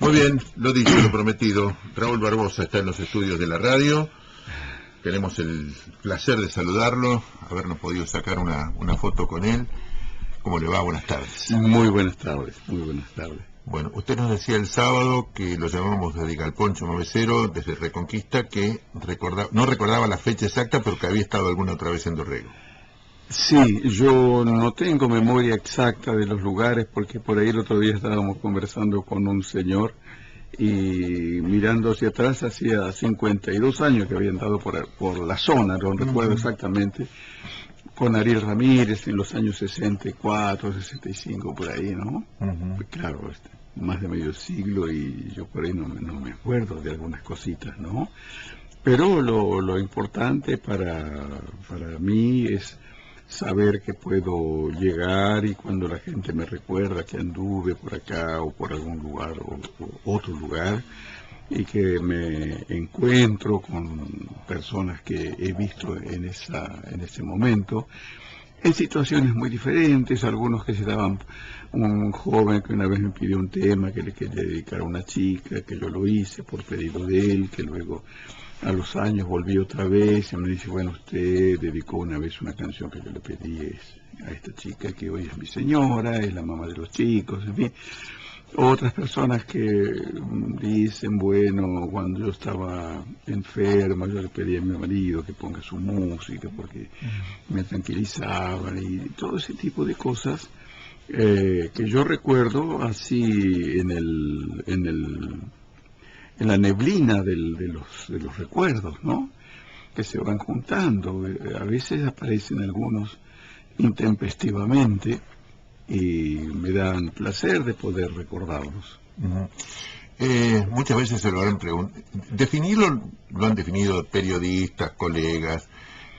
Muy bien, lo dicho, lo prometido. Raúl Barbosa está en los estudios de la radio. Tenemos el placer de saludarlo, habernos podido sacar una foto con él. ¿Cómo le va? Buenas tardes. Muy buenas tardes, muy buenas tardes. Bueno, usted nos decía el sábado que lo llamamos desde Galponcho 90, desde Reconquista, que no recordaba la fecha exacta, pero que había estado alguna otra vez en Dorrego. Sí, yo no tengo memoria exacta de los lugares porque por ahí el otro día estábamos conversando con un señor y mirando hacia atrás hacía 52 años que había andado por la zona, no recuerdo exactamente, con Ariel Ramírez en los años 64, 65, por ahí, ¿no? Claro, más de medio siglo y yo por ahí no me acuerdo de algunas cositas, ¿no? Pero lo importante para mí es saber que puedo llegar y cuando la gente me recuerda que anduve por acá o por algún lugar o otro lugar y que me encuentro con personas que he visto en ese momento, en situaciones muy diferentes, algunos que se daban, un joven que una vez me pidió un tema que le quería dedicar a una chica, que yo lo hice por pedido de él, que luego a los años volví otra vez y me dice, bueno, usted dedicó una vez una canción que yo le pedí a esta chica que hoy es mi señora, es la mamá de los chicos, en fin. Otras personas que dicen, bueno, cuando yo estaba enferma, yo le pedí a mi marido que ponga su música porque me tranquilizaban y todo ese tipo de cosas que yo recuerdo así en la neblina de los recuerdos, ¿no? Que se van juntando. A veces aparecen algunos intempestivamente y me dan placer de poder recordarlos. Muchas veces se lo han preguntado. Definirlo lo han definido periodistas, colegas,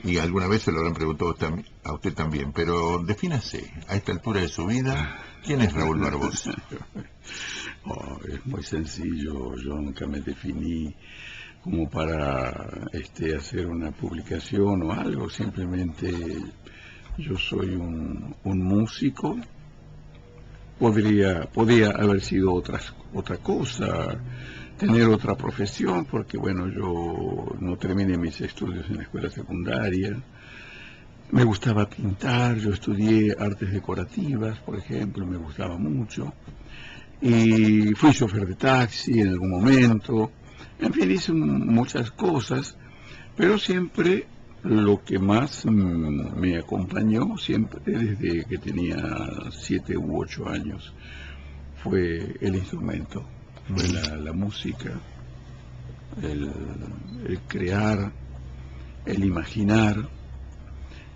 y alguna vez se lo habrán preguntado a usted también, pero defínase, a esta altura de su vida, ¿quién es Raúl Barbosa? Es muy sencillo, yo nunca me definí como para hacer una publicación o algo, simplemente yo soy un músico, podría haber sido otra cosa, tener otra profesión, porque bueno, yo no terminé mis estudios en la escuela secundaria, me gustaba pintar, yo estudié artes decorativas, por ejemplo, me gustaba mucho, y fui chofer de taxi en algún momento, en fin, hice muchas cosas, pero siempre lo que más me acompañó, siempre desde que tenía 7 u 8 años, fue el instrumento, fue la música, el crear, el imaginar,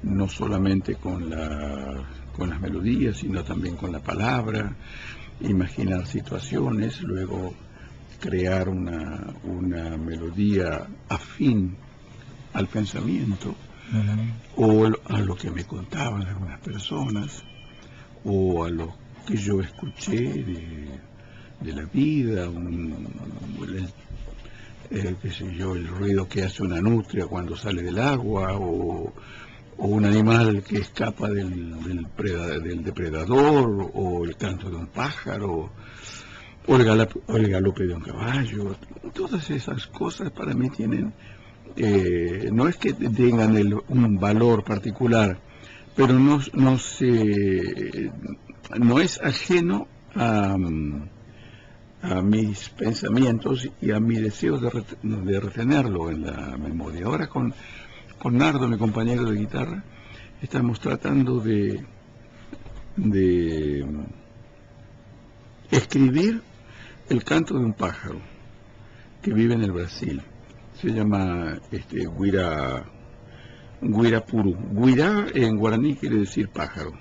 no solamente con las melodías, sino también con la palabra, imaginar situaciones, luego crear una melodía afín al pensamiento o a lo que me contaban algunas personas o a lo que yo escuché de la vida, qué sé yo, el ruido que hace una nutria cuando sale del agua o un animal que escapa del depredador o el canto de un pájaro o el galope de un caballo. Todas esas cosas para mí tienen, no es que tengan un valor particular, pero no es ajeno a mis pensamientos y a mi deseo de retenerlo en la memoria. Ahora con Nardo, mi compañero de guitarra, estamos tratando de escribir el canto de un pájaro que vive en el Brasil. Se llama Guirapuru. Guirá en guaraní quiere decir pájaro.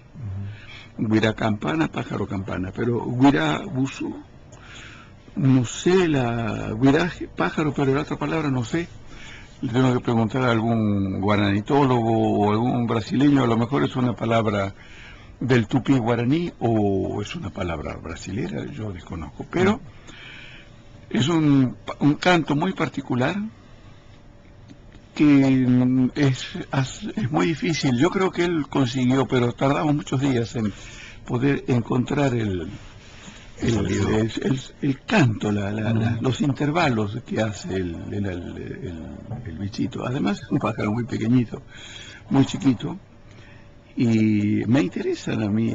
Guirá campana, pájaro campana. Pero Guirabusu, no sé, Guirá pájaro, pero la otra palabra no sé. Le tengo que preguntar a algún guaranitólogo o algún brasileño, a lo mejor es una palabra del tupí guaraní o es una palabra brasilera, yo desconozco, pero es un canto muy particular que es muy difícil. Yo creo que él consiguió, pero tardamos muchos días en poder encontrar el sonido. El canto, los intervalos que hace el bichito. Además es un pájaro muy pequeñito, muy chiquito, y me interesan a mí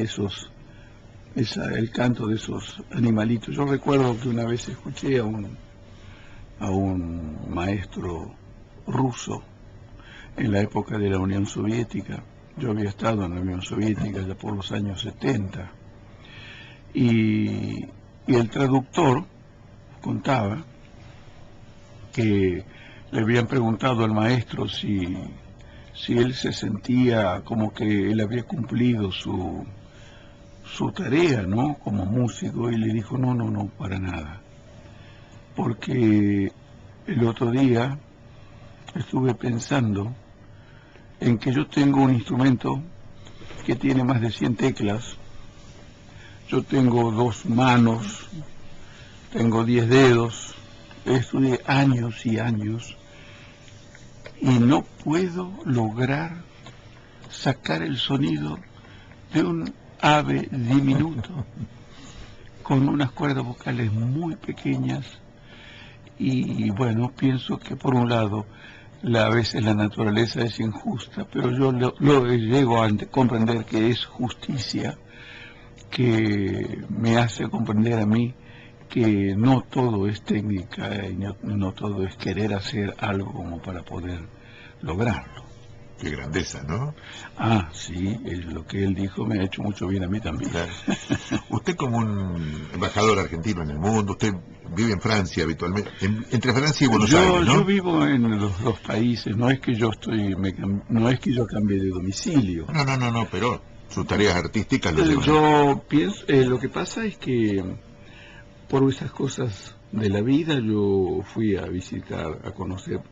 el canto de esos animalitos. Yo recuerdo que una vez escuché a un maestro ruso en la época de la Unión Soviética. Yo había estado en la Unión Soviética ya por los años 70. Y el traductor contaba que le habían preguntado al maestro si él se sentía como que él había cumplido su tarea, ¿no? Como músico, y le dijo, no, para nada. Porque el otro día estuve pensando en que yo tengo un instrumento que tiene más de 100 teclas. Yo tengo 2 manos, tengo 10 dedos, estudié años y años y no puedo lograr sacar el sonido de un ave diminuto con unas cuerdas vocales muy pequeñas. Y bueno, pienso que por un lado a veces la naturaleza es injusta, pero yo lo llego a comprender que es justicia, que me hace comprender a mí que no todo es técnica y no todo es querer hacer algo como para poder lograrlo. Qué grandeza, ¿no? Ah, sí, lo que él dijo me ha hecho mucho bien a mí también. Claro. Usted como un embajador argentino en el mundo, usted vive en Francia habitualmente, entre Francia y Buenos Aires, ¿no? Yo vivo en los 2 países, no es que yo cambie de domicilio. No, pero sus tareas artísticas lo llevan. Yo pienso, lo que pasa es que por esas cosas de la vida yo fui a visitar, a conocer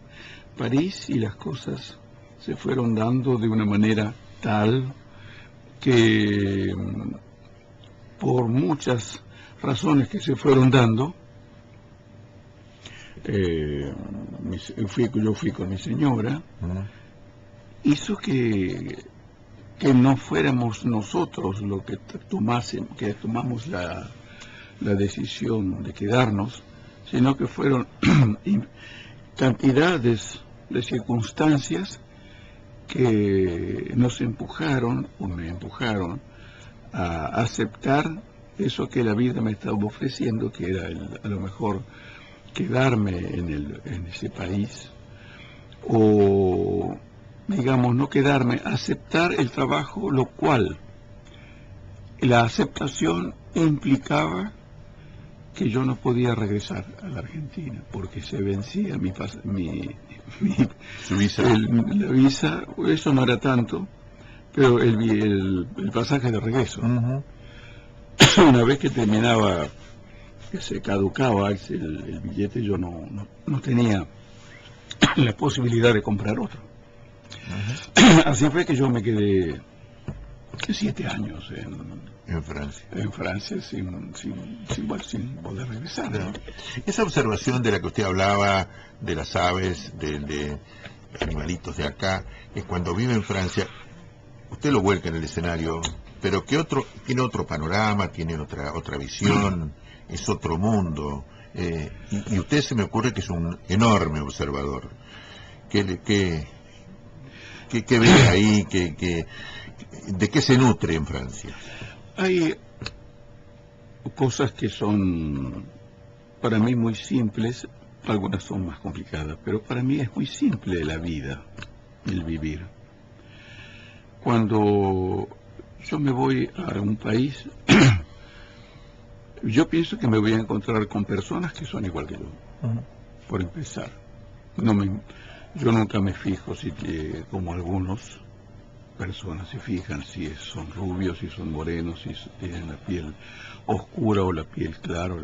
París, y las cosas se fueron dando de una manera tal que por muchas razones que se fueron dando, yo fui con mi señora, hizo que no fuéramos nosotros los que tomamos la decisión de quedarnos, sino que fueron cantidades de circunstancias que nos empujaron, o me empujaron, a aceptar eso que la vida me estaba ofreciendo, que era a lo mejor quedarme en ese país, o digamos no quedarme, aceptar el trabajo, lo cual la aceptación implicaba que yo no podía regresar a la Argentina porque se vencía su visa. La visa. Eso no era tanto, pero el pasaje de regreso. Una vez que terminaba, que se caducaba el billete, yo no tenía la posibilidad de comprar otro. Así fue que yo me quedé 7 años en Francia sin poder regresar, ¿no? Esa observación de la que usted hablaba, de las aves, de animalitos de acá, es cuando vive en Francia, usted lo vuelca en el escenario, pero tiene otro panorama, tiene otra visión, es otro mundo, y usted se me ocurre que es un enorme observador. ¿Qué ve ahí? ¿De qué se nutre en Francia? Hay cosas que son para mí muy simples, algunas son más complicadas, pero para mí es muy simple la vida, el vivir. Cuando yo me voy a un país, yo pienso que me voy a encontrar con personas que son igual que yo, por empezar. Yo nunca me fijo como algunos personas se fijan si son rubios, si son morenos, si tienen la piel oscura o la piel clara.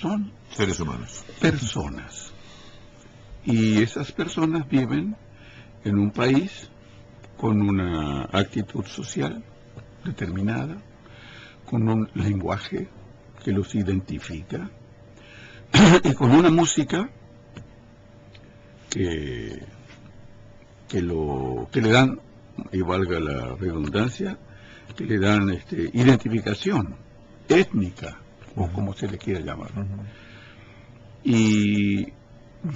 Son seres humanos. Personas. Y esas personas viven en un país con una actitud social determinada, con un lenguaje que los identifica y con una música que le dan, y valga la redundancia, que le dan identificación étnica o como se le quiera llamar. Ujú. Y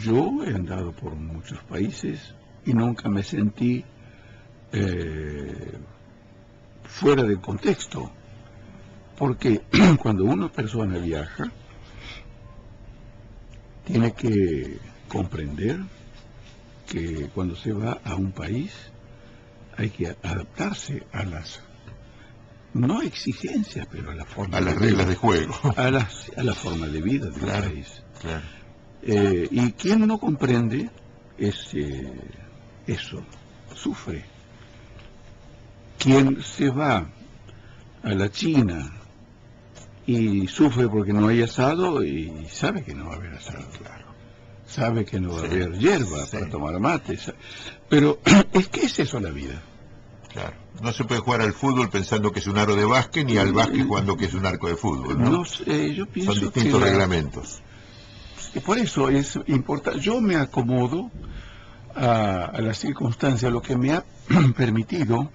yo he andado por muchos países y nunca me sentí fuera del contexto, porque cuando una persona viaja, tiene que comprender que cuando se va a un país hay que adaptarse a las, no exigencias, pero a la forma A las de reglas vida, de juego. a la forma de vida del Claro, país. claro. Y quien no comprende eso, sufre. Quien se va a la China y sufre porque no hay asado y sabe que no va a haber asado, claro. Sabe que no va a Sí, haber hierba sí. para tomar mate. Pero es que es eso la vida. Claro. No se puede jugar al fútbol pensando que es un aro de básquet, ni al básquet jugando que es un arco de fútbol, ¿no? No sé, yo Son pienso distintos que reglamentos. por eso es importante. Yo me acomodo a las circunstancias, lo que me ha permitido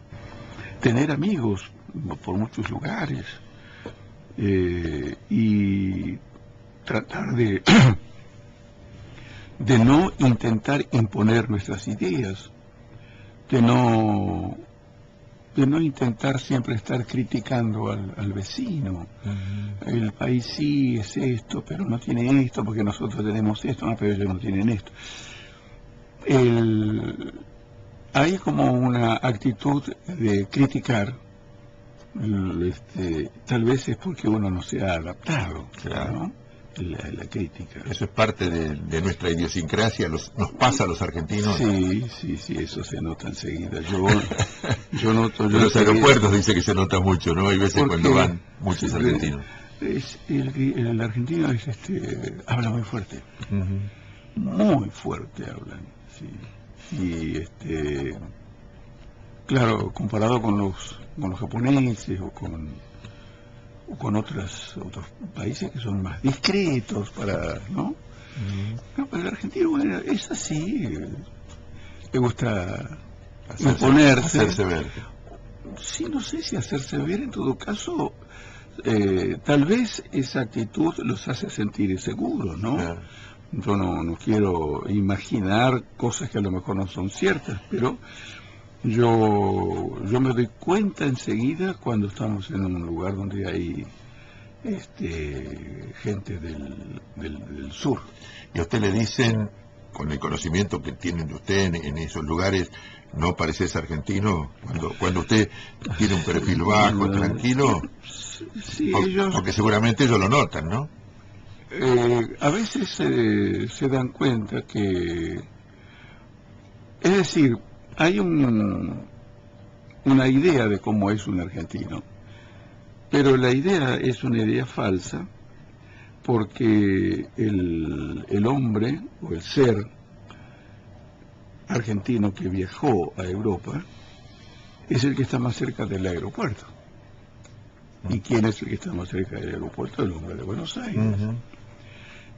tener amigos por muchos lugares y tratar de no intentar imponer nuestras ideas, de no intentar siempre estar criticando al vecino. El país sí es esto, pero no tiene esto, porque nosotros tenemos esto, no, pero ellos no tienen esto. Hay como una actitud de criticar, tal vez es porque uno no se ha adaptado, Claro. ¿no? La crítica. Eso es parte de nuestra idiosincrasia, nos pasa a los argentinos. Sí, eso se nota enseguida. Yo noto... En los aeropuertos dice que se nota mucho, ¿no? Hay veces Porque cuando van muchos argentinos. El argentino habla muy fuerte. Muy fuerte hablan, sí. Y claro, comparado con los japoneses o con otros países que son más discretos ¿no? No, pero el argentino, bueno, es así, le gusta imponerse. Hacerse ver. Sí, no sé si hacerse ver, en todo caso, tal vez esa actitud los hace sentir inseguros, ¿no? Claro. Yo no quiero imaginar cosas que a lo mejor no son ciertas, pero yo me doy cuenta enseguida cuando estamos en un lugar donde hay gente del sur. Y a usted le dicen, con el conocimiento que tienen de usted en esos lugares, no pareces argentino, cuando usted tiene un perfil bajo, tranquilo, Sí, ellos... porque seguramente ellos lo notan, ¿no? A veces se dan cuenta que, es decir, hay una idea de cómo es un argentino, pero la idea es una idea falsa, porque el hombre o el ser argentino que viajó a Europa es el que está más cerca del aeropuerto. ¿Y quién es el que está más cerca del aeropuerto? El hombre de Buenos Aires.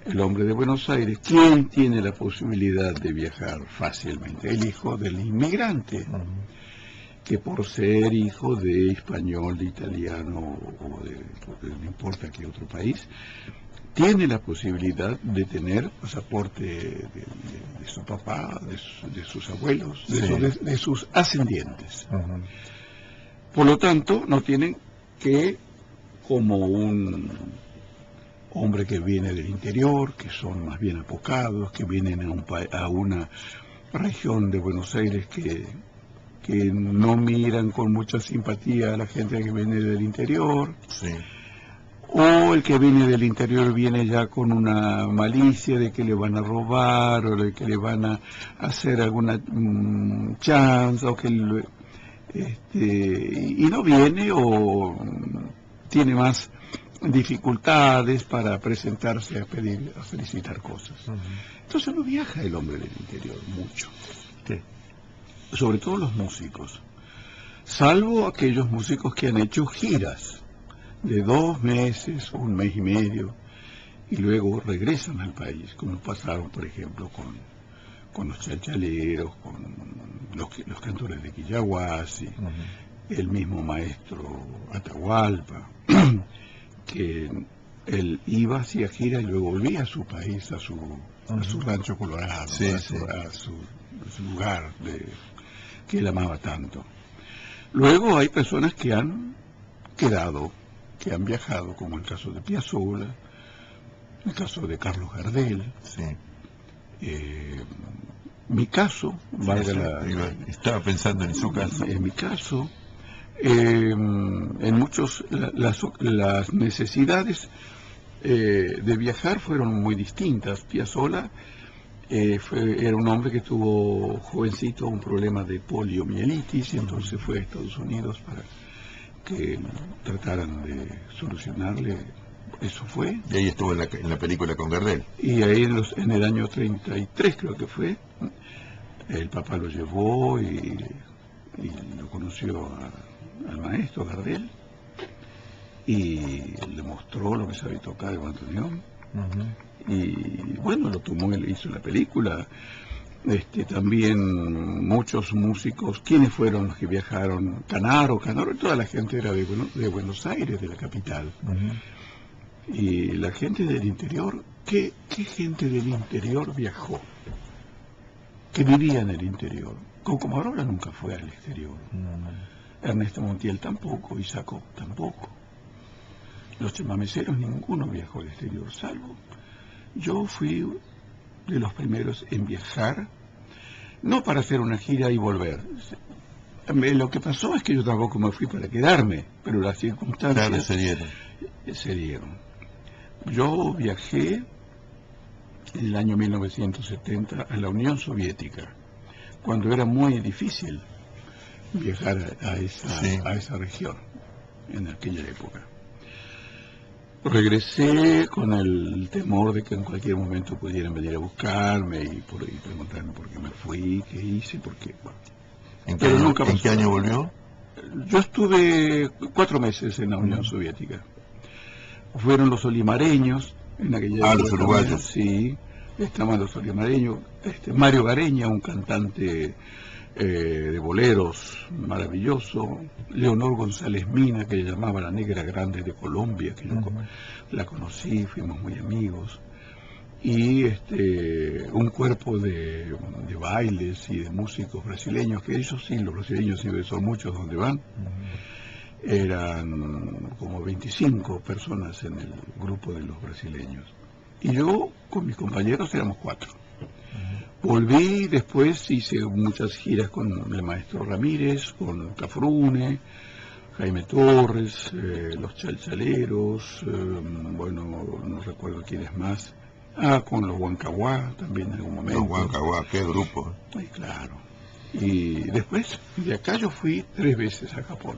El hombre de Buenos Aires, ¿quién tiene la posibilidad de viajar fácilmente? El hijo del inmigrante, que por ser hijo de español, de italiano o no importa qué otro país, tiene la posibilidad de tener pasaporte de su papá, de sus abuelos, de sus ascendientes. Por lo tanto, no tienen que, como un hombre que viene del interior, que son más bien apocados, que vienen a una región de Buenos Aires que no miran con mucha simpatía a la gente que viene del interior, o el que viene del interior viene ya con una malicia de que le van a robar o de que le van a hacer alguna chance o que y no viene o tiene más dificultades para presentarse a pedir, a solicitar cosas. Entonces no viaja el hombre del interior mucho. Sobre todo los músicos, salvo aquellos músicos que han hecho giras de 2 meses, 1 mes y medio, y luego regresan al país, como pasaron, por ejemplo, con los chalchaleros, con los cantores de Quillahuasi, el mismo maestro Atahualpa, que él iba, hacía gira y luego volvía a su país, a su rancho colorado, Sí, a sí. su lugar que él amaba tanto. Luego hay personas que han quedado, que han viajado, como el caso de Piazzolla, el caso de Carlos Gardel. Sí. Mi caso, valga estaba pensando en su caso. En mi caso, en muchos, las necesidades de viajar fueron muy distintas. Piazzolla era un hombre que tuvo jovencito un problema de poliomielitis y entonces fue a Estados Unidos para que trataran de solucionarle. Eso fue. Y ahí estuvo en la película con Gardel. Y ahí en el año 33 creo que fue, el papá lo llevó y lo conoció al maestro Gardel y le mostró lo que sabía tocar el bandoneón. Y bueno, lo tomó y le hizo la película. También muchos músicos, ¿quiénes fueron los que viajaron? Canaro, toda la gente era de Buenos Aires, de la capital. Y la gente del interior, ¿qué gente del interior viajó? Que vivía en el interior. Comodoro nunca fue al exterior. Ernesto Montiel tampoco, Isacó tampoco. Los chamameceros ninguno viajó al exterior, salvo yo fui de los primeros en viajar, no para hacer una gira y volver. Lo que pasó es que yo tampoco me fui para quedarme, pero las circunstancias se dieron. Yo viajé en el año 1970 a la Unión Soviética, cuando era muy difícil viajar a esa región en aquella época. Regresé con el temor de que en cualquier momento pudieran venir a buscarme y preguntarme por qué me fui, qué hice, por qué. Bueno. ¿En qué año volvió? Yo estuve 4 meses en la Unión Soviética. Fueron los olimareños en aquella época. Los uruguayos. Sí, estaban los olimareños. Mario Gareña, un cantante de boleros maravilloso. Leonor González Mina, que llamaba la negra grande de Colombia, que yo la conocí, fuimos muy amigos. Y un cuerpo de bailes y de músicos brasileños, que ellos sí, los brasileños siempre son muchos donde van. Eran como 25 personas en el grupo de los brasileños. Y yo con mis compañeros éramos 4. Volví, después hice muchas giras con el maestro Ramírez, con Cafrune, Jaime Torres, los Chalchaleros, bueno, no recuerdo quiénes más. Con los Huancahuá también en algún momento. Los Huancahuá, qué grupo. Ay, claro. Y después, de acá yo fui 3 veces a Japón.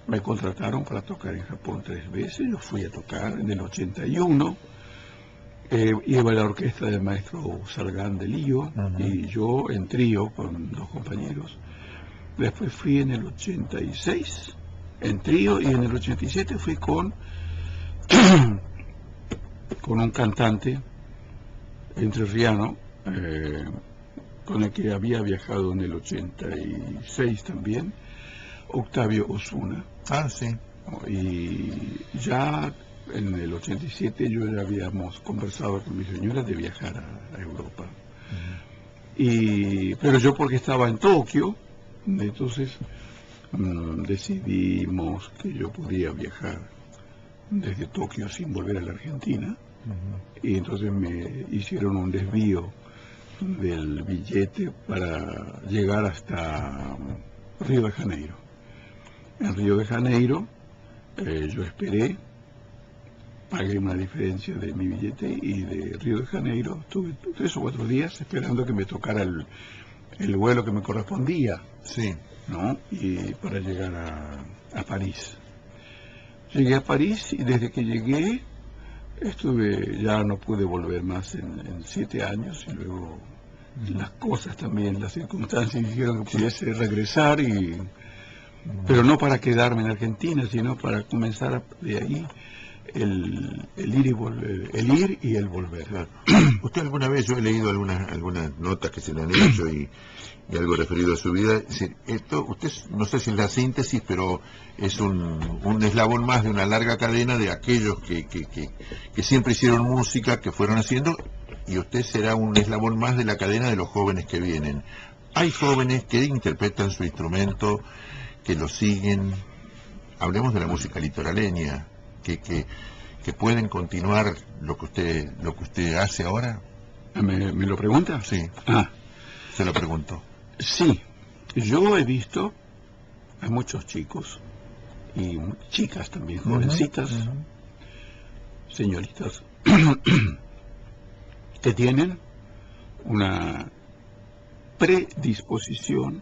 Me contrataron para tocar en Japón 3 veces. Yo fui a tocar en el 81. Iba la orquesta del maestro Sargán de Lío y yo en trío con 2 compañeros. Después fui en el 86 en trío y en el 87 fui con un cantante entrerriano con el que había viajado en el 86 también, Octavio Osuna. Sí. Y ya en el 87 yo ya habíamos conversado con mi señora de viajar a Europa. Pero yo porque estaba en Tokio, entonces decidimos que yo podía viajar desde Tokio sin volver a la Argentina. Y entonces me hicieron un desvío del billete para llegar hasta Río de Janeiro. En Río de Janeiro yo esperé, pagué una diferencia de mi billete y de Río de Janeiro estuve 3 o 4 días esperando que me tocara el vuelo que me correspondía, ¿no? Y para llegar a París. Llegué a París y desde que llegué ya no pude volver más en 7 años y luego las cosas también, las circunstancias hicieron que pudiese regresar pero no para quedarme en Argentina, sino para comenzar de ahí el ir y volver, el ir y el volver. Claro. Usted alguna vez, yo he leído algunas notas que se le han hecho y algo referido a su vida. Es decir, esto, usted, no sé si es la síntesis, pero es un eslabón más de una larga cadena de aquellos que siempre hicieron música, que fueron haciendo, y usted será un eslabón más de la cadena de los jóvenes que vienen. Hay jóvenes que interpretan su instrumento, que lo siguen. Hablemos de la música litoraleña, que pueden continuar lo que usted hace ahora. ¿Me lo pregunta? Sí. Se lo pregunto. Sí, yo he visto a muchos chicos y chicas también, jovencitas, señoritas, que tienen una predisposición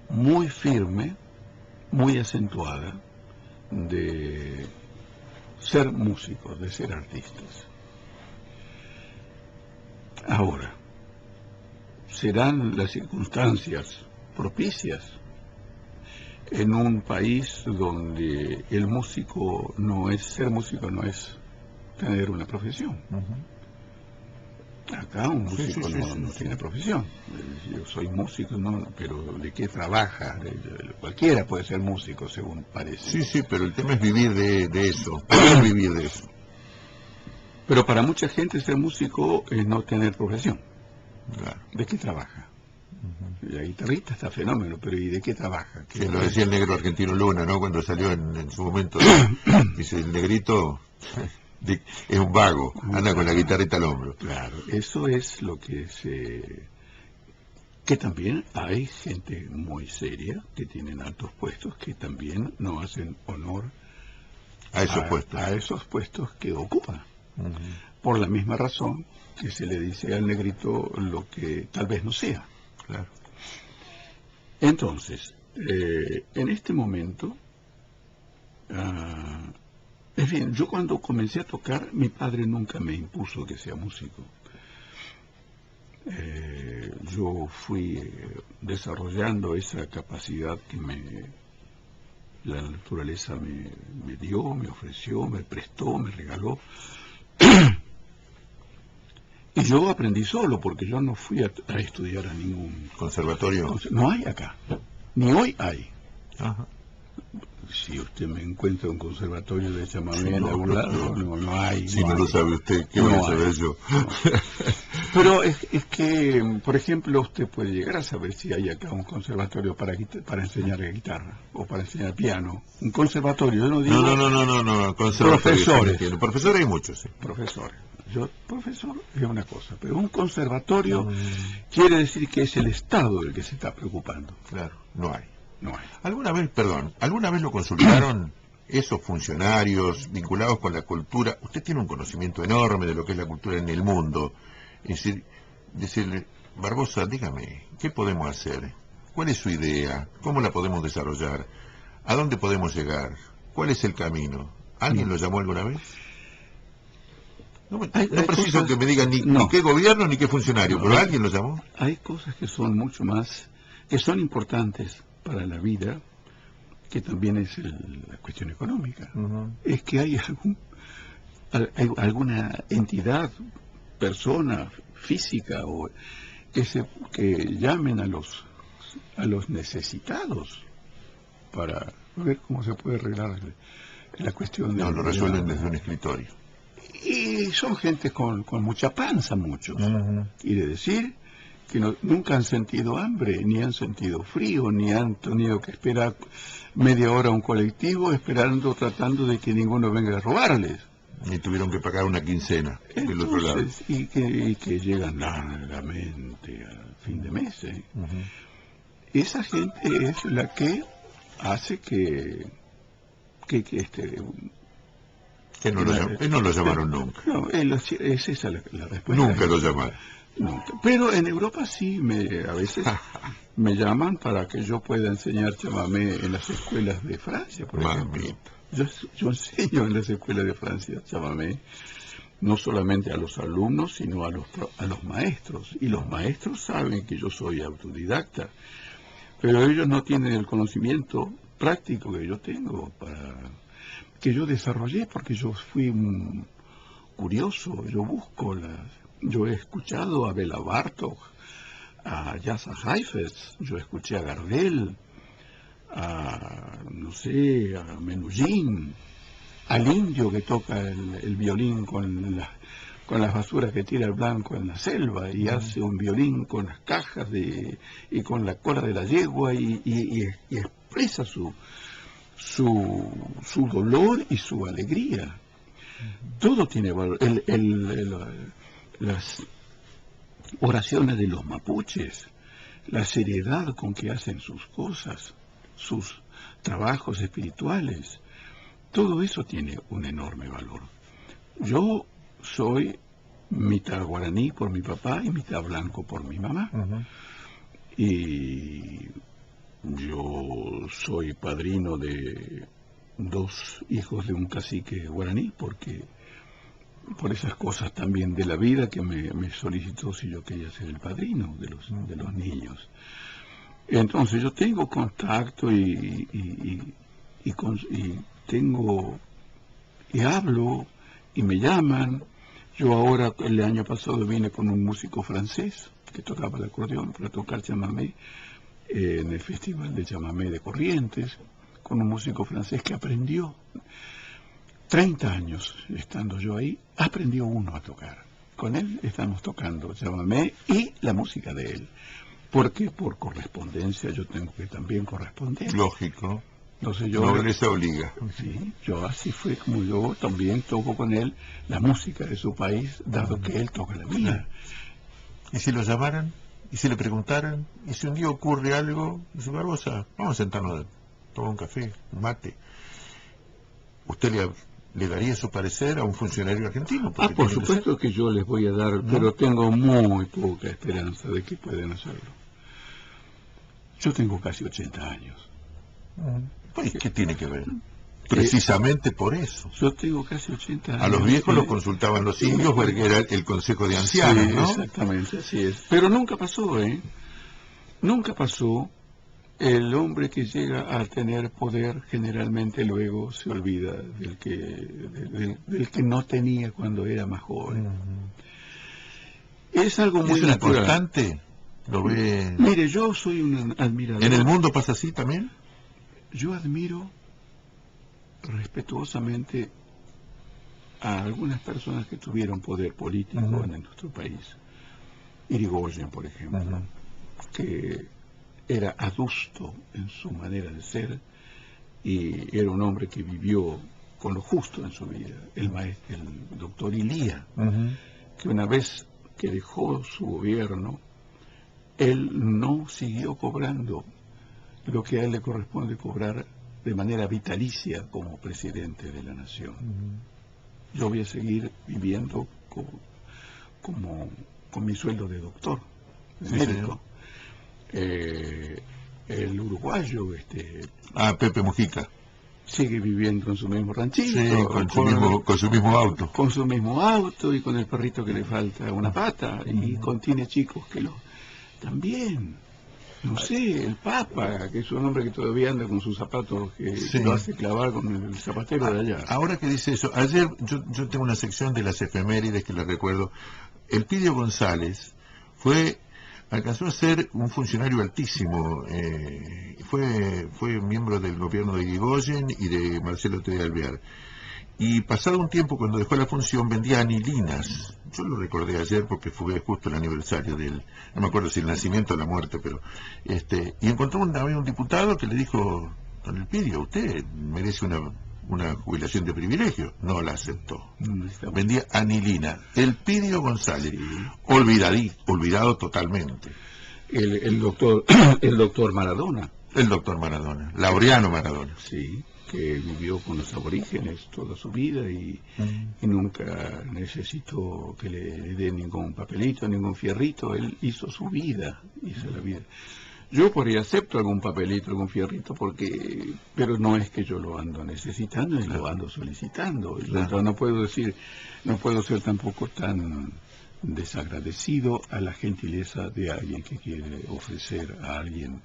muy firme, muy acentuada de ser músicos, de ser artistas. Ahora, serán las circunstancias propicias en un país donde el músico ser músico no es tener una profesión. Acá un músico no tiene profesión. Yo soy músico, pero ¿de qué trabaja? Cualquiera puede ser músico, según parece. Sí, pero el tema es vivir de eso, poder vivir de eso. Pero para mucha gente ser músico es no tener profesión. Claro. ¿De qué trabaja? La guitarrista está fenómeno, pero ¿y de qué trabaja? Sí, lo decía el negro argentino Luna, ¿no? Cuando salió en su momento, dice, el negrito es un vago, anda con la guitarrita al hombro. Claro, eso es lo que que también hay gente muy seria que tienen altos puestos que también no hacen honor a esos puestos que ocupan. Por la misma razón que se le dice al negrito lo que tal vez no sea. Claro. Entonces, en este momento, en fin, yo cuando comencé a tocar, mi padre nunca me impuso que sea músico. Yo fui desarrollando esa capacidad que la naturaleza me dio, me ofreció, me prestó, me regaló. Y yo aprendí solo, porque yo no fui a estudiar a ningún conservatorio. No hay acá, ni hoy hay. Ajá. Si usted me encuentra un conservatorio de chamamé en algún lado, no hay. Si no lo sabe usted, ¿qué voy a saber yo? No. Pero es que, por ejemplo, usted puede llegar a saber si hay acá un conservatorio para enseñar guitarra o para enseñar piano. Un conservatorio, yo no digo... No, profesores. Profesores hay muchos, sí. Profesores. Profesor es una cosa, pero un conservatorio quiere decir que es el Estado el que se está preocupando. Claro, no hay. ¿Alguna vez lo consultaron esos funcionarios vinculados con la cultura? Usted tiene un conocimiento enorme de lo que es la cultura en el mundo. Es decir, decirle, Barbosa, dígame, ¿qué podemos hacer? ¿Cuál es su idea? ¿Cómo la podemos desarrollar? ¿A dónde podemos llegar? ¿Cuál es el camino? ¿Alguien lo llamó alguna vez? No preciso cosas, que me digan ni qué gobierno ni qué funcionario, pero ¿alguien lo llamó? Hay cosas que son mucho más, que son importantes para la vida, que también es la cuestión económica. Es que hay alguna entidad, persona física o que llamen a los necesitados para ver cómo se puede arreglar la cuestión de... No, lo resuelven desde un escritorio. Y son gente con mucha panza, muchos. Y de decir que nunca han sentido hambre, ni han sentido frío, ni han tenido que esperar media hora un colectivo tratando de que ninguno venga a robarles. Ni tuvieron que pagar una quincena del otro lado. Y que llegan largamente al fin de mes. Esa gente es la que hace que no lo llamaron nunca. No, es esa la respuesta. Nunca lo llamaron. Nunca. Pero en Europa sí, a veces me llaman para que yo pueda enseñar chamamé en las escuelas de Francia, por ejemplo. Yo enseño en las escuelas de Francia chamamé, no solamente a los alumnos, sino a los maestros. Y los maestros saben que yo soy autodidacta, pero ellos no tienen el conocimiento práctico que yo tengo que yo desarrollé porque yo fui un curioso, yo he escuchado a Bela Bartok, a Jascha Heifetz, yo escuché a Gardel, no sé, a Menuhin, al indio que toca el violín con las basuras que tira el blanco en la selva y hace un violín con las cajas y con la cola de la yegua y expresa su dolor y su alegría. Todo tiene valor. Las oraciones de los mapuches, la seriedad con que hacen sus cosas, sus trabajos espirituales, todo eso tiene un enorme valor. Yo soy mitad guaraní por mi papá y mitad blanco por mi mamá. Y yo soy padrino de 2 hijos de un cacique guaraní, porque por esas cosas también de la vida que me solicitó si yo quería ser el padrino de los niños. Entonces yo tengo contacto y hablo y me llaman. Yo ahora, el año pasado, vine con un músico francés que tocaba el acordeón para tocar chamamé en el Festival de Chamamé de Corrientes, con un músico francés que aprendió 30 años estando yo ahí, aprendió uno a tocar. Con él estamos tocando chamamé y la música de él, porque por correspondencia yo tengo que también corresponder. Lógico. Entonces Nobleza obliga. Sí, yo así fue como yo también toco con él la música de su país, dado que él toca la mía. ¿Y si lo llamaran? ¿Y si le preguntaran? ¿Y si un día ocurre algo? Dice, Barbosa, vamos a sentarnos a tomar un café, un mate. ¿Usted le daría su parecer a un funcionario argentino? Por supuesto que yo les voy a dar, ¿no? Pero tengo muy poca esperanza de que puedan hacerlo. Yo tengo casi 80 años. Pues, ¿qué tiene que ver? Precisamente por eso. Yo tengo casi 80 años. A los viejos los consultaban los indios porque era el consejo de ancianos, sí, ¿no? Exactamente, así es. Pero nunca pasó, Nunca pasó. El hombre que llega a tener poder generalmente luego se olvida del que no tenía cuando era más joven. Es algo muy natural. Importante. Lo ve. Mire, yo soy un admirador. ¿En el mundo pasa así también? Yo admiro respetuosamente a algunas personas que tuvieron poder político en nuestro país. Irigoyen, por ejemplo, que era adusto en su manera de ser y era un hombre que vivió con lo justo en su vida. El doctor Ilía, que una vez que dejó su gobierno, él no siguió cobrando lo que a él le corresponde cobrar de manera vitalicia como presidente de la nación. Yo voy a seguir viviendo con mi sueldo de doctor, de médico. El uruguayo, Pepe Mujica, sigue viviendo en su mismo ranchito, con su mismo auto. Con su mismo auto y con el perrito que le falta una pata, y tiene chicos que también. No sé, el Papa, que es un hombre que todavía anda con sus zapatos que lo hace clavar con el zapatero de allá. Ahora que dice eso, ayer yo tengo una sección de las efemérides que les recuerdo. Elpidio González alcanzó a ser un funcionario altísimo, fue miembro del gobierno de Irigoyen y de Marcelo T. de Alvear. Y pasado un tiempo, cuando dejó la función, vendía anilinas. Yo lo recordé ayer porque fue justo el aniversario no me acuerdo si el nacimiento o la muerte, pero y encontró una vez un diputado que le dijo, don Elpidio, usted merece una jubilación de privilegio. No la aceptó. Vendía anilina. Elpidio González, olvidado totalmente. El doctor Maradona. El doctor Maradona, Laureano Maradona. Sí, que vivió con los aborígenes toda su vida y nunca necesitó que le den ningún papelito, ningún fierrito. Él hizo su vida, hizo la vida. Yo por ahí acepto algún papelito, algún fierrito, pero no es que yo lo ando necesitando y lo ando solicitando. Yo no puedo ser tampoco tan desagradecido a la gentileza de alguien que quiere ofrecer a alguien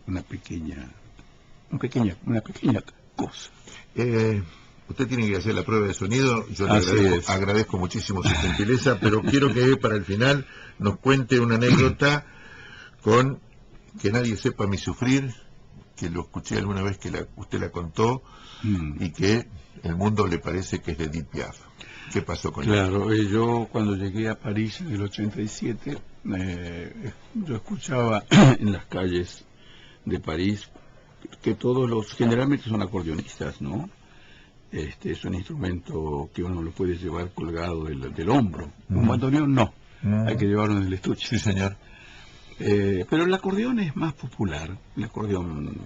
una pequeña cosa. Usted tiene que hacer la prueba de sonido. Yo le Así es. agradezco muchísimo su gentileza, pero quiero que para el final nos cuente una anécdota con Que nadie sepa mi sufrir, que lo escuché alguna vez que usted la contó, y que el mundo le parece que es de Edith Piaf. ¿Qué pasó con Claro, yo cuando llegué a París en el 87, yo escuchaba en las calles de París que generalmente son acordeonistas, ¿no? Es un instrumento que uno lo puede llevar colgado del hombro. Un bandoneón no, hay que llevarlo en el estuche. Sí, señor. Pero el acordeón es más popular, el acordeón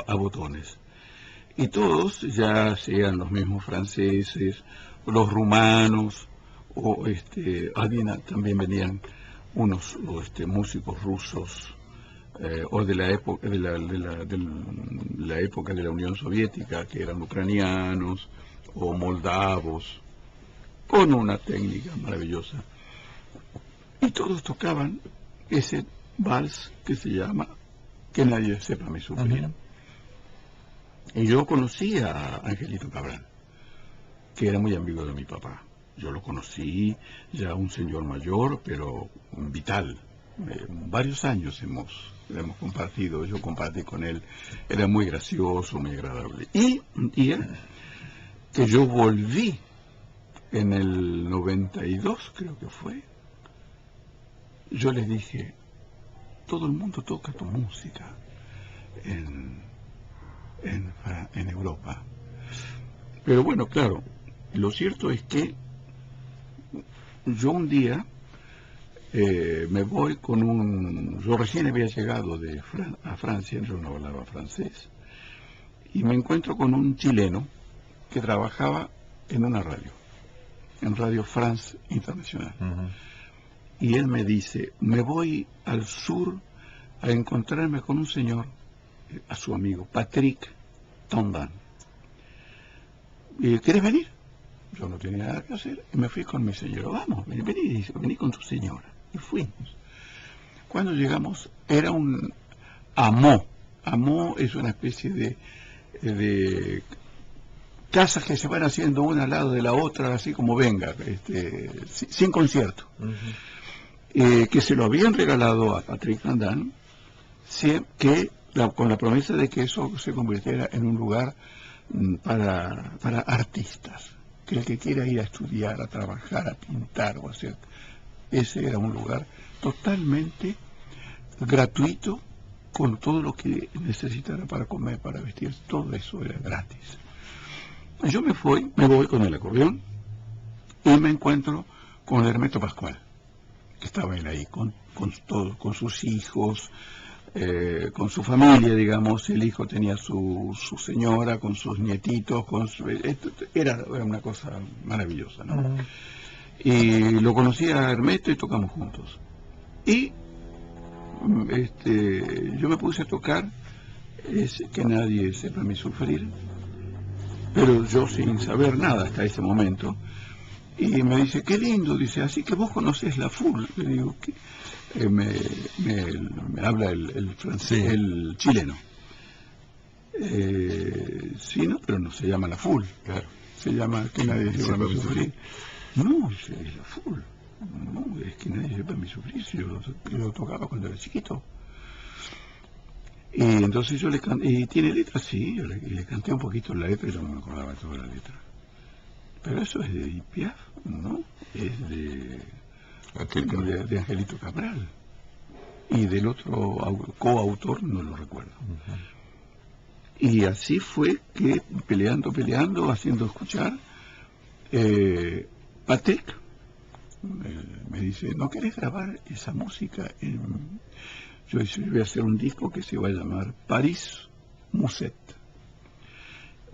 a botones. Y todos, ya sean los mismos franceses, los rumanos, o también venían unos músicos rusos, o de la época la época de la Unión Soviética, que eran ucranianos o moldavos, con una técnica maravillosa. Y todos tocaban ese vals que se llama Que nadie sepa mi sufrir. Y yo conocí a Angelito Cabral, que era muy amigo de mi papá. Yo lo conocí, ya un señor mayor, pero vital. Varios años hemos compartido, yo compartí con él, era muy gracioso, muy agradable. Y un día que yo volví, en el 92 creo que fue, yo les dije, todo el mundo toca tu música en Europa. Pero bueno, claro, lo cierto es que yo un día me voy yo recién había llegado a Francia, yo no hablaba francés, y me encuentro con un chileno que trabajaba en una radio, en Radio France Internacional. Y él me dice, me voy al sur a encontrarme con un señor, a su amigo, Patrick Tondán. ¿Quieres venir? Yo no tenía nada que hacer y me fui con mi señora. Vamos, vení con tu señora. Y fuimos. Cuando llegamos, era un amó. Amó es una especie de casas que se van haciendo una al lado de la otra, así como venga, sin concierto. Que se lo habían regalado a Patrick Tondán, con la promesa de que eso se convirtiera en un lugar para artistas, que el que quiera ir a estudiar, a trabajar, a pintar o a hacer, ese era un lugar totalmente gratuito, con todo lo que necesitara para comer, para vestir, todo eso era gratis. Yo me voy con el acordeón y me encuentro con Hermeto Pascual, que estaba él ahí, con sus hijos, con su familia, digamos. El hijo tenía su señora, con sus nietitos, era una cosa maravillosa, ¿no? Y lo conocí a Hermeto y tocamos juntos. Y yo me puse a tocar Que nadie sepa mi sufrir, pero yo sin saber nada hasta ese momento. Y me dice, qué lindo, dice, así que vos conocés la FUL. Le digo, ¿qué? Me habla el francés, el chileno. Sí, no, pero no se llama la FUL. Claro. Se llama Que nadie sepa mi sufrir. No, es la FUL. No, es Que nadie sepa mi sufrir. Si yo lo tocaba cuando era chiquito. Y entonces yo le canté, y tiene letra, sí, le canté un poquito la letra y yo no me acordaba de toda la letra. Pero eso es de Edith Piaf, ¿no? Es de Angelito Cabral. Y del otro coautor no lo recuerdo. Y así fue que peleando, haciendo escuchar, Patek me dice, ¿no querés grabar esa música? Yo voy a hacer un disco que se va a llamar Paris Musette.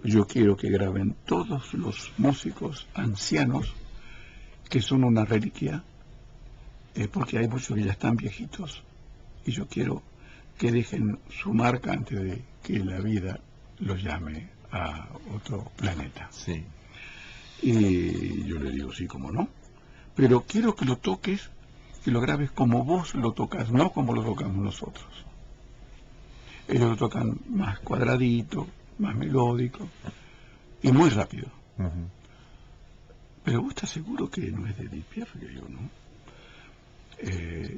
Yo quiero que graben todos los músicos ancianos que son una reliquia, porque hay muchos que ya están viejitos, y yo quiero que dejen su marca antes de que la vida los llame a otro planeta. Sí. Y yo le digo, sí, como no, pero quiero que lo toques, que lo grabes como vos lo tocas, no como lo tocamos nosotros. Ellos lo tocan más cuadradito, más melódico y muy rápido. Ujú. Pero vos estás seguro que no es de Edith Piaf, que yo no.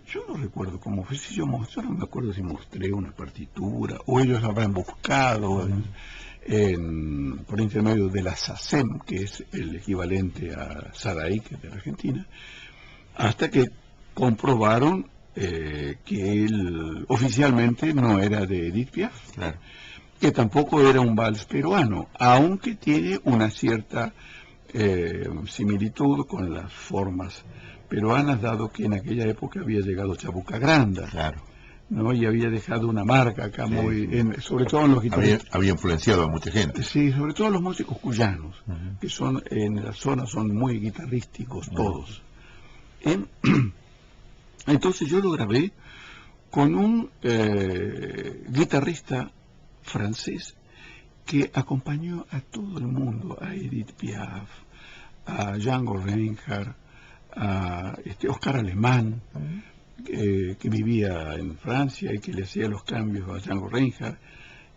Yo no recuerdo cómo fue, si yo no me acuerdo si mostré una partitura o ellos habrán buscado por intermedio de la SACEM, que es el equivalente a SADAI, que es de la Argentina, hasta que comprobaron que él oficialmente no era de Edith Piaf, Claro. que tampoco era un vals peruano, aunque tiene una cierta similitud con las formas peruanas, dado que en aquella época había llegado Chabuca Granda, Claro. ¿no? Y había dejado una marca acá Sí, muy, sí. sobre todo en los Había, guitarristas. había influenciado a mucha gente. Sí, sobre todo los músicos cuyanos, Ujú. que son en la zona son muy guitarrísticos todos. Entonces yo lo grabé con un guitarrista francés que acompañó a todo el mundo, a Edith Piaf, a Django Reinhardt, a Oscar Alemán, que vivía en Francia y que le hacía los cambios a Django Reinhardt,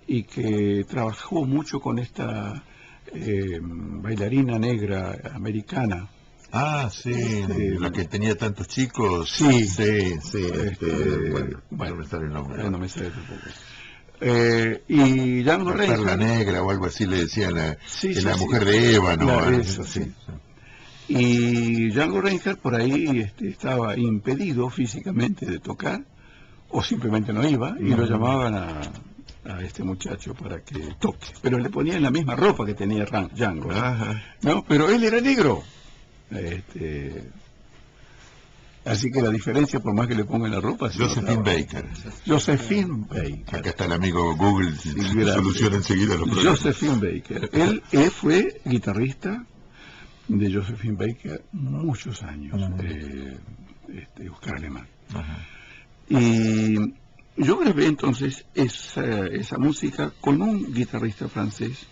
y que trabajó mucho con esta bailarina negra americana. Ah, sí, la que tenía tantos chicos. Sí. Sí, Bueno, no me sale el nombre. no me sale tampoco. Y Django La perla Reinhardt, negra o algo así le decían, Sí, que sí, la sí. mujer de Ébano. La- algo eso, así, sí. y Django Reinhardt por ahí estaba impedido físicamente de tocar, o simplemente no iba, y lo llamaban a este muchacho para que toque, pero le ponían la misma ropa que tenía Django, Ajá. ¿no? Pero él era negro. Así que la diferencia, por más que le pongan la ropa, se Josephine notaba. Baker. Josephine Baker. Acá está el amigo Google, grande. soluciona enseguida los problemas. Josephine Baker. Él fue guitarrista de Josephine Baker muchos años, Oscar Alemán. Ajá. Y yo grabé entonces esa música con un guitarrista francés,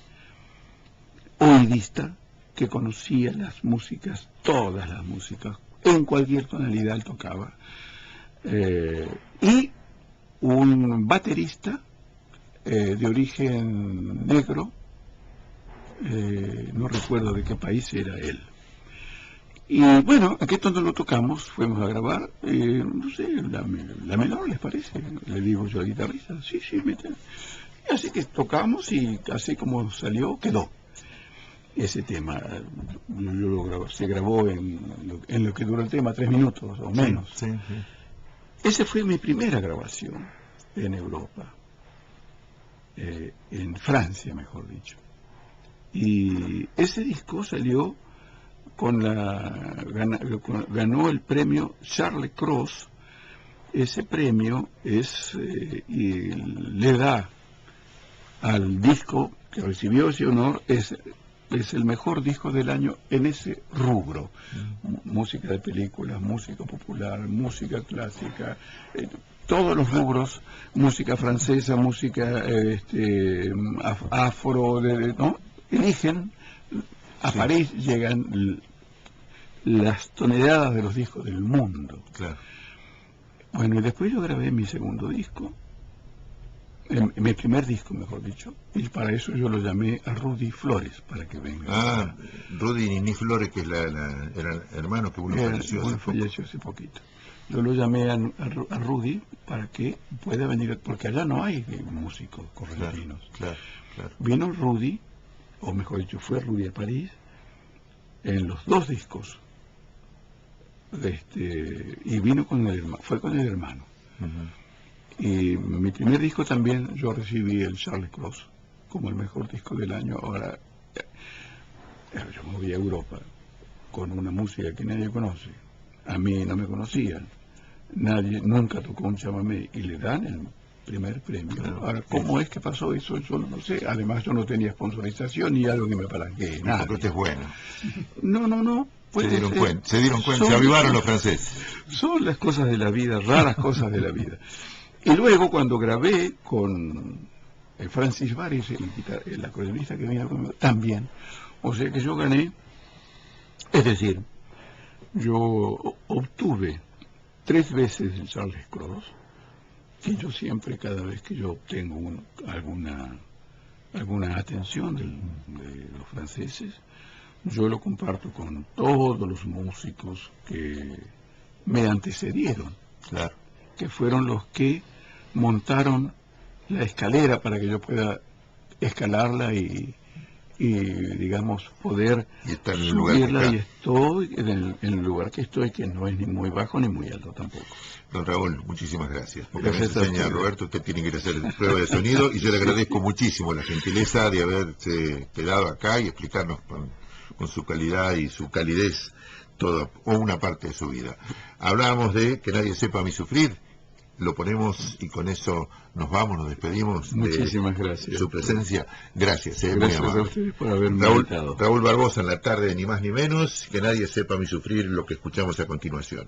oidista, que conocía las músicas, todas las músicas, en cualquier tonalidad él tocaba, y un baterista de origen negro, no recuerdo de qué país era él. Y bueno, aquí donde lo tocamos, fuimos a grabar, no sé, la menor, ¿les parece? Le digo yo al guitarrista, sí, mete. Y así que tocamos y así como salió, quedó. Ese tema, se grabó en lo que duró el tema, 3 minutos o menos. Sí. Esa fue mi primera grabación en Europa, en Francia, mejor dicho. Y ese disco salió ganó el premio Charles Cros. Ese premio y le da al disco que recibió ese honor, es el mejor disco del año en ese rubro. Música de películas, música popular, música clásica, todos los rubros, música francesa, música afro, ¿no? Eligen, a París llegan las toneladas de los discos del mundo. Claro. Bueno, y después yo grabé mi segundo disco, mi primer disco, mejor dicho, y para eso yo lo llamé a Rudy Flores, para que venga. Ah, Rudy Nini Flores, que era el hermano que uno falleció hace poco. Poquito. Yo lo llamé a Rudy para que pueda venir, porque allá no hay músicos correntinos. Claro. Vino Rudy, o mejor dicho, fue Rudy a París, en los 2 discos, y vino fue con el hermano. Uh-huh. Y mi primer disco también yo recibí el Charles Cros como el mejor disco del año. Ahora yo me voy a Europa con una música que nadie conoce. A mí no me conocían, nadie nunca tocó un chamamé y le dan el primer premio. Claro. Ahora, ¿cómo es que pasó eso? Yo no sé. Además, yo no tenía sponsorización ni algo que me palanquee. Porque usted es bueno. No. Se dieron cuenta, se avivaron los franceses. Son las cosas de la vida, raras cosas de la vida. Y luego cuando grabé con Francis Baris, el acordeonista que vino conmigo, también. O sea que yo gané, es decir, yo obtuve 3 veces el Charles Cros, que yo siempre, cada vez que yo obtengo alguna alguna atención de los franceses. Yo lo comparto con todos los músicos que me antecedieron, Claro. que fueron los que montaron la escalera para que yo pueda escalarla y digamos, poder Y está en el lugar que subirla, está. y estoy en el lugar que estoy, que no es ni muy bajo ni muy alto tampoco. Don Raúl, muchísimas gracias. Porque me Gracias a enseña usted. Roberto, usted tiene que ir a hacer prueba de sonido y yo le agradezco muchísimo la gentileza de haberse quedado acá y explicarnos con su calidad y su calidez toda o una parte de su vida. Hablábamos de Que nadie sepa mi sufrir, lo ponemos y con eso nos vamos, nos despedimos Muchísimas de gracias. su presencia. Gracias, muy Gracias a amable. ustedes por haberme Raúl, invitado. Raúl Barbosa en la tarde de Ni Más Ni Menos, Que nadie sepa mi sufrir, lo que escuchamos a continuación.